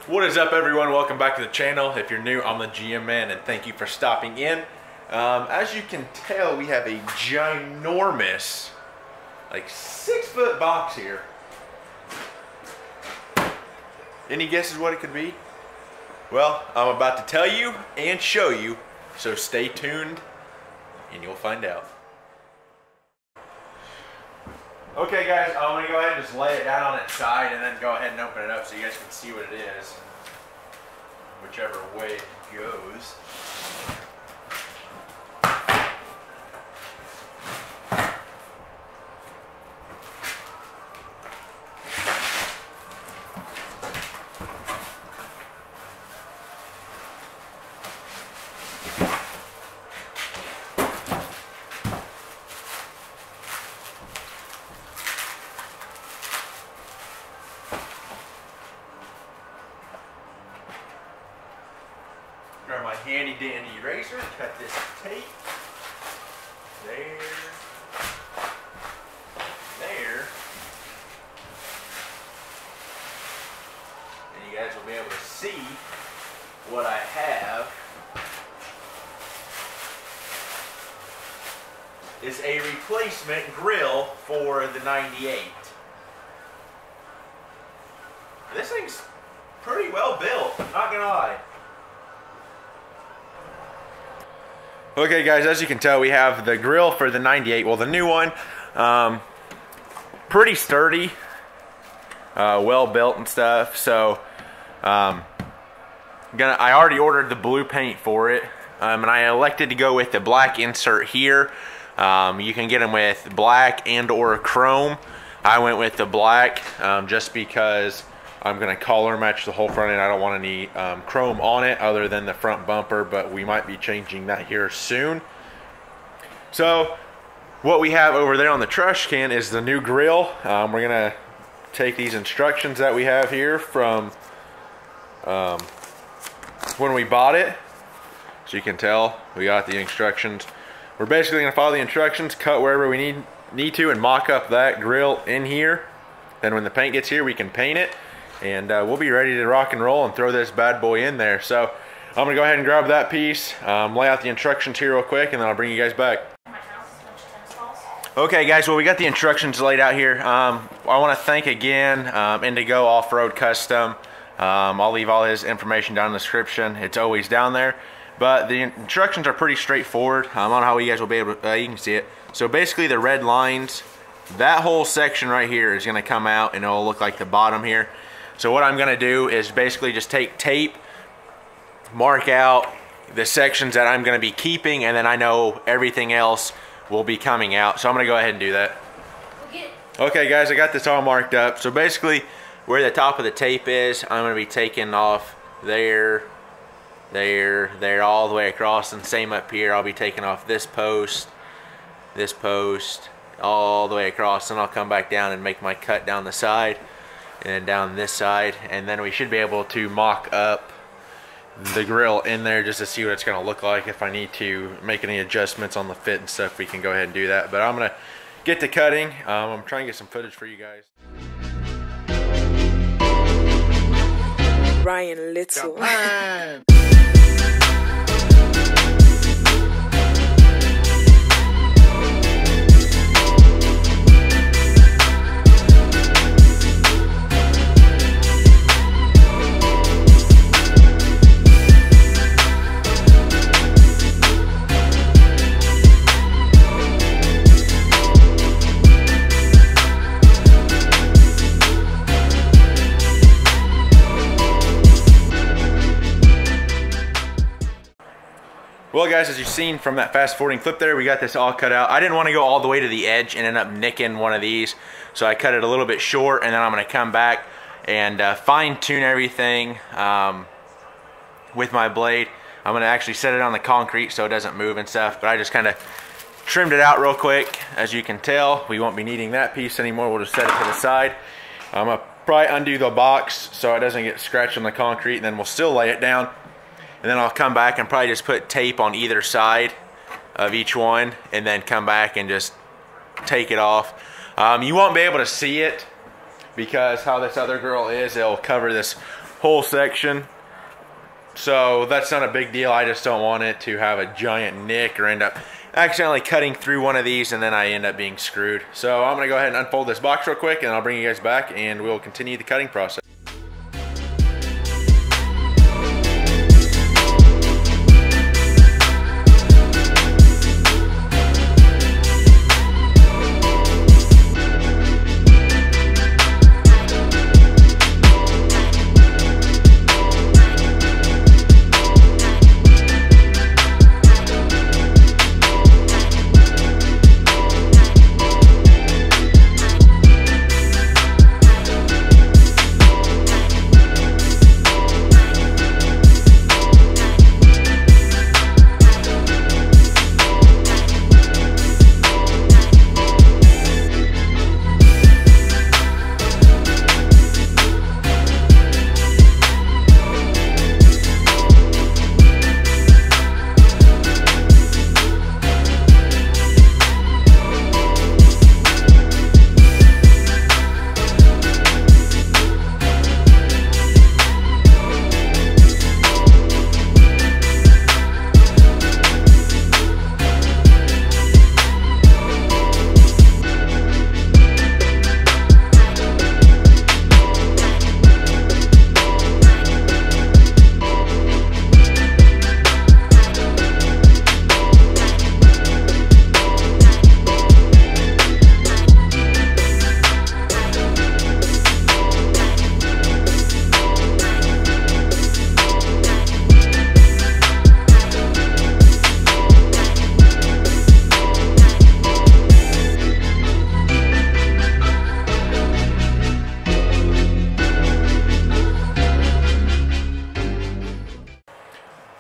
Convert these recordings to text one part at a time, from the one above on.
What is up, everyone? Welcome back to the channel. If you're new, I'm the GM Man, and thank you for stopping in. As you can tell, we have a ginormous, like 6-foot box here. Any guesses what it could be? Well, I'm about to tell you and show you, so stay tuned and you'll find out. Okay guys, I'm going to go ahead and just lay it down on its side and then go ahead and open it up so you guys can see what it is, whichever way it goes. Grab my handy dandy eraser, cut this tape. There. And you guys will be able to see what I have. Is a replacement grill for the 98. This thing's pretty well built, not gonna lie. Okay guys, as you can tell, we have the grill for the 98, well the new one. Pretty sturdy, well built and stuff. So I already ordered the blue paint for it, and I elected to go with the black insert here. You can get them with black and or chrome. I went with the black just because I'm going to color match the whole front end. I don't want any chrome on it other than the front bumper, but we might be changing that here soon. So what we have over there on the trash can is the new grill. We're going to take these instructions that we have here from when we bought it. So you can tell we got the instructions. We're basically going to follow the instructions, cut wherever we need to, and mock up that grill in here. Then when the paint gets here, we can paint it. And we'll be ready to rock and roll and throw this bad boy in there. So I'm gonna go ahead and grab that piece, lay out the instructions here real quick, and then I'll bring you guys back. Okay guys, well we got the instructions laid out here. I want to thank again Indigo Off-Road Custom. I'll leave all his information down in the description. It's always down there. But the instructions are pretty straightforward on how you guys will be able to, you can see it. So basically the red lines, that whole section right here is gonna come out and it'll look like the bottom here. So what I'm gonna do is basically just take tape, mark out the sections that I'm gonna be keeping, and then I know everything else will be coming out. So I'm gonna go ahead and do that. Okay guys, I got this all marked up. So basically where the top of the tape is, I'm gonna be taking off there, all the way across, and same up here. I'll be taking off this post, all the way across, and I'll come back down and make my cut down the side and down this side, and then we should be able to mock up the grill in there just to see what it's going to look like. If I need to make any adjustments on the fit and stuff, we can go ahead and do that. But I'm going to get to cutting. I'm trying to get some footage for you guys. Ryan Little. Well guys, as you've seen from that fast forwarding clip there, we got this all cut out. I didn't want to go all the way to the edge and end up nicking one of these, so I cut it a little bit short, and then I'm going to come back and fine tune everything with my blade. I'm going to actually set it on the concrete so it doesn't move and stuff, but I just kind of trimmed it out real quick. As you can tell, we won't be needing that piece anymore. We'll just set it to the side. I'm going to probably undo the box so it doesn't get scratched on the concrete, and then we'll still lay it down. And then I'll come back and probably just put tape on either side of each one, and then come back and just take it off. You won't be able to see it because how this other grill is, it'll cover this whole section. So that's not a big deal. I just don't want it to have a giant nick or end up accidentally cutting through one of these and then I end up being screwed. So I'm gonna go ahead and unfold this box real quick and I'll bring you guys back and we'll continue the cutting process.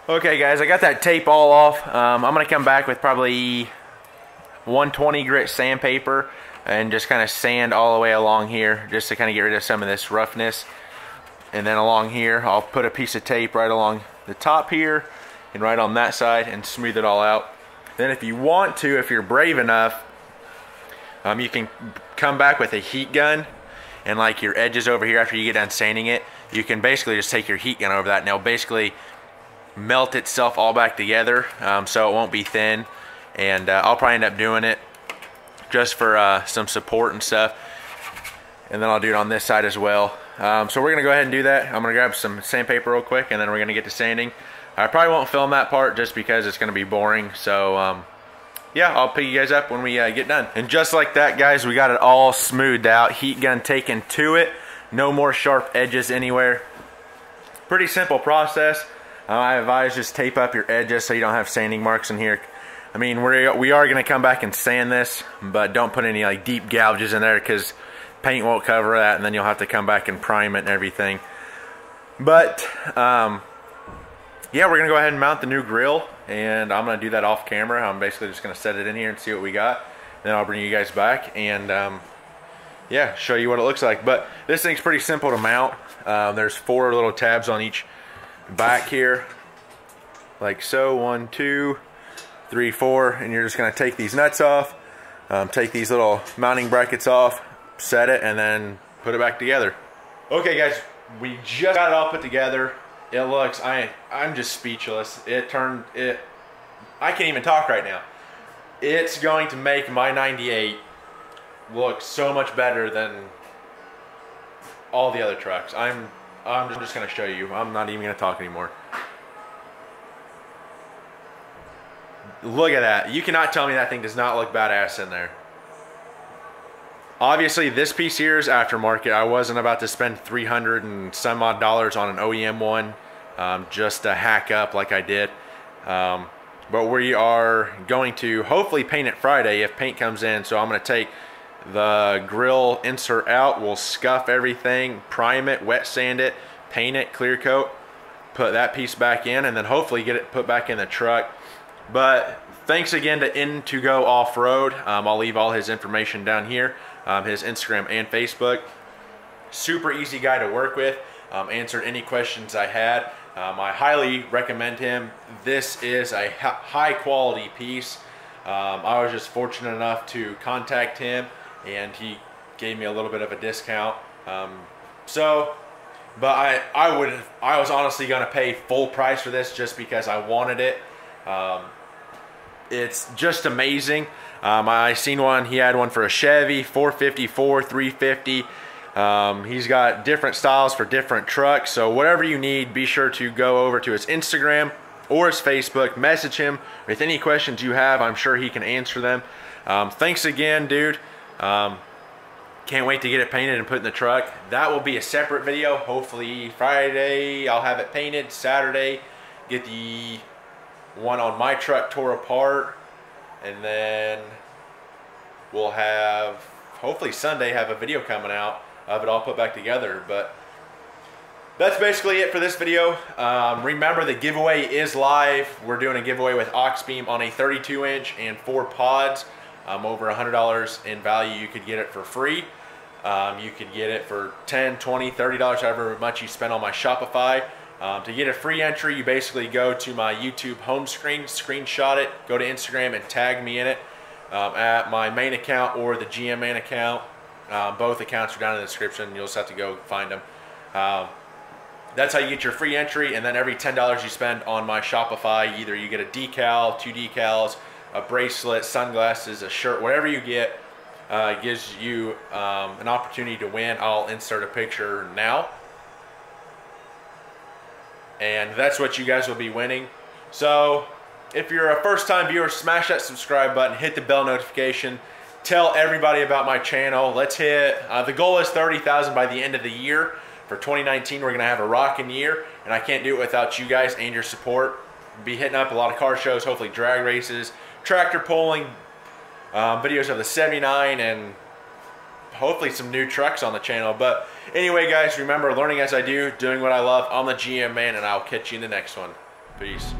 Okay guys, I got that tape all off. I'm going to come back with probably 120 grit sandpaper and just kind of sand all the way along here just to kind of get rid of some of this roughness. And then along here, I'll put a piece of tape right along the top here and right on that side and smooth it all out. Then if you want to, if you're brave enough, you can come back with a heat gun and like your edges over here after you get done sanding it, you can basically just take your heat gun over that and it'll basically melt itself all back together, so it won't be thin. And I'll probably end up doing it just for some support and stuff, and then I'll do it on this side as well. So we're gonna go ahead and do that. I'm gonna grab some sandpaper real quick and then we're gonna get to sanding. I probably won't film that part just because it's gonna be boring, so yeah, I'll pick you guys up when we get done. And just like that guys, we got it all smoothed out, heat gun taken to it, no more sharp edges anywhere. Pretty simple process. I advise just tape up your edges so you don't have sanding marks in here. I mean, we are going to come back and sand this, but don't put any like deep gouges in there because paint won't cover that, and then you'll have to come back and prime it and everything. But yeah, we're going to go ahead and mount the new grill, and I'm going to do that off camera. I'm basically just going to set it in here and see what we got. Then I'll bring you guys back and yeah, show you what it looks like. But this thing's pretty simple to mount. There's 4 little tabs on each back here, like so. 1, 2, 3, 4, and you're just going to take these nuts off, take these little mounting brackets off, set it, and then put it back together. Okay guys, we just got it all put together. It looks, I'm just speechless. I can't even talk right now. It's going to make my 98 look so much better than all the other trucks. I'm just going to show you. I'm not even going to talk anymore. Look at that. You cannot tell me that thing does not look badass in there. Obviously, this piece here is aftermarket. I wasn't about to spend $300 and some odd on an OEM one just to hack up like I did. But we are going to hopefully paint it Friday if paint comes in. So I'm going to take the grill insert out, we'll scuff everything, prime it, wet sand it, paint it, clear coat, put that piece back in, and then hopefully get it put back in the truck. But thanks again to In2Go Off-Road. I'll leave all his information down here, his Instagram and Facebook. Super easy guy to work with, answered any questions I had. I highly recommend him. This is a high quality piece. I was just fortunate enough to contact him and he gave me a little bit of a discount. So But I was honestly going to pay full price for this just because I wanted it. It's just amazing. I seen one, he had one for a Chevy, 454, 350. He's got different styles for different trucks. So whatever you need, be sure to go over to his Instagram or his Facebook, message him with any questions you have. I'm sure he can answer them. Thanks again, dude. Can't wait to get it painted and put in the truck. That will be a separate video. Hopefully Friday I'll have it painted. Saturday get the one on my truck tore apart, and then we'll have, hopefully Sunday, have a video coming out of it all put back together. But that's basically it for this video. Remember, the giveaway is live. We're doing a giveaway with Oxbeam on a 32-inch and 4 pods. Over $100 in value. You could get it for free. You could get it for $10, $20, $30, however much you spend on my Shopify. To get a free entry, you basically go to my YouTube home screen, screenshot it, go to Instagram and tag me in it at my main account or the GM main account. Both accounts are down in the description. You'll just have to go find them. That's how you get your free entry, and then every $10 you spend on my Shopify, either you get a decal, 2 decals, a bracelet, sunglasses, a shirt, whatever you get, gives you an opportunity to win. I'll insert a picture now. And that's what you guys will be winning. So if you're a first-time viewer, smash that subscribe button, hit the bell notification, tell everybody about my channel. Let's hit, the goal is 30,000 by the end of the year. For 2019, we're gonna have a rocking year, and I can't do it without you guys and your support. Be hitting up a lot of car shows, hopefully drag races, tractor pulling, videos of the 79, and hopefully some new trucks on the channel. But anyway, guys, remember, learning as I do, doing what I love. I'm the GM man, and I'll catch you in the next one. Peace.